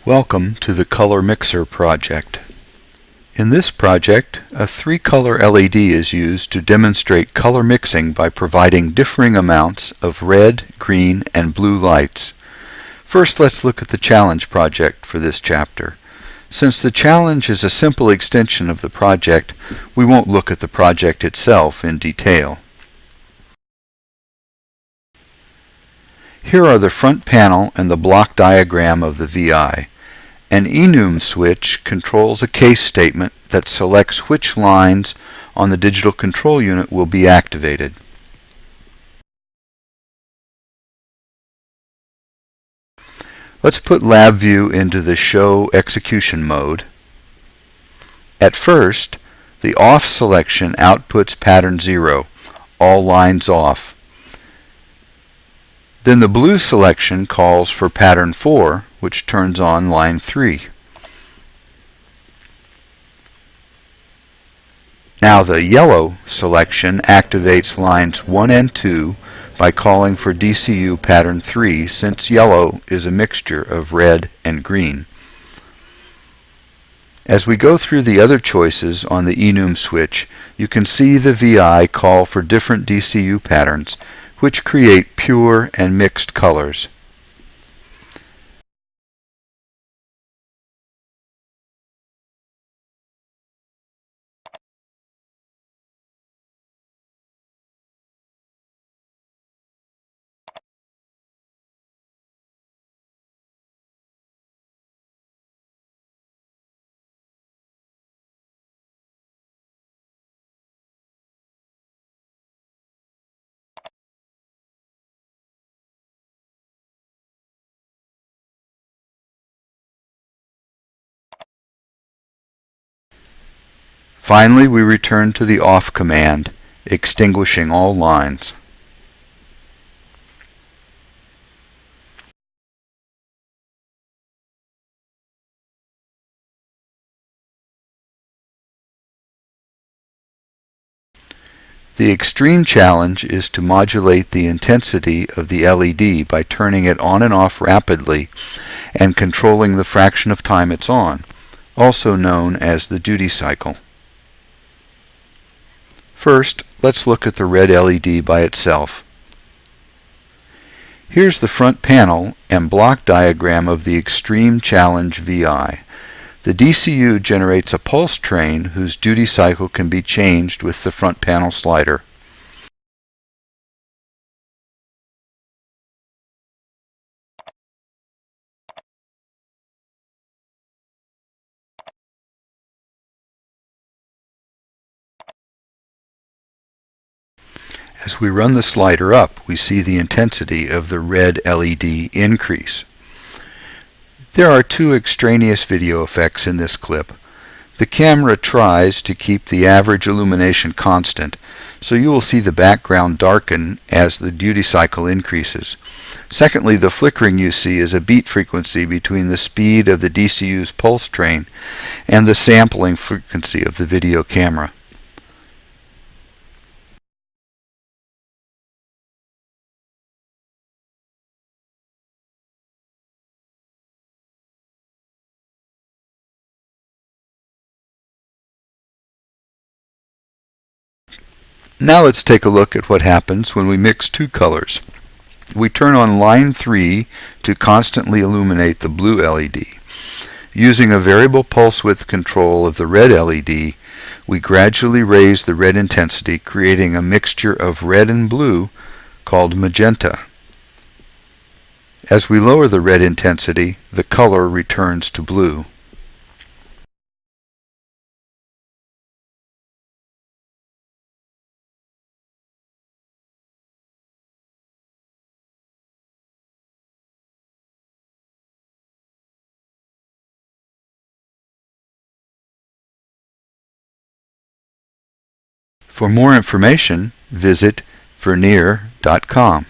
Welcome to the Color Mixer project. In this project, a 3-color LED is used to demonstrate color mixing by providing differing amounts of red, green, and blue lights. First, let's look at the challenge project for this chapter. Since the challenge is a simple extension of the project, we won't look at the project itself in detail. Here are the front panel and the block diagram of the VI. An enum switch controls a case statement that selects which lines on the digital control unit will be activated. Let's put LabVIEW into the Show Execution mode. At first, the Off selection outputs pattern 0, all lines off. Then the blue selection calls for pattern 4, which turns on line 3. Now the yellow selection activates lines 1 and 2 by calling for DCU pattern 3, since yellow is a mixture of red and green. As we go through the other choices on the enum switch, you can see the VI call for different DCU patterns, which create pure and mixed colors. Finally, we return to the Off command, extinguishing all lines. The extreme challenge is to modulate the intensity of the LED by turning it on and off rapidly and controlling the fraction of time it's on, also known as the duty cycle. First, let's look at the red LED by itself. Here's the front panel and block diagram of the Extreme Challenge VI. The DCU generates a pulse train whose duty cycle can be changed with the front panel slider. As we run the slider up, we see the intensity of the red LED increase. There are 2 extraneous video effects in this clip. The camera tries to keep the average illumination constant, so you will see the background darken as the duty cycle increases. Secondly, the flickering you see is a beat frequency between the speed of the DCU's pulse train and the sampling frequency of the video camera. Now let's take a look at what happens when we mix 2 colors. We turn on line 3 to constantly illuminate the blue LED. Using a variable pulse width control of the red LED, we gradually raise the red intensity, creating a mixture of red and blue called magenta. As we lower the red intensity, the color returns to blue. For more information, visit vernier.com.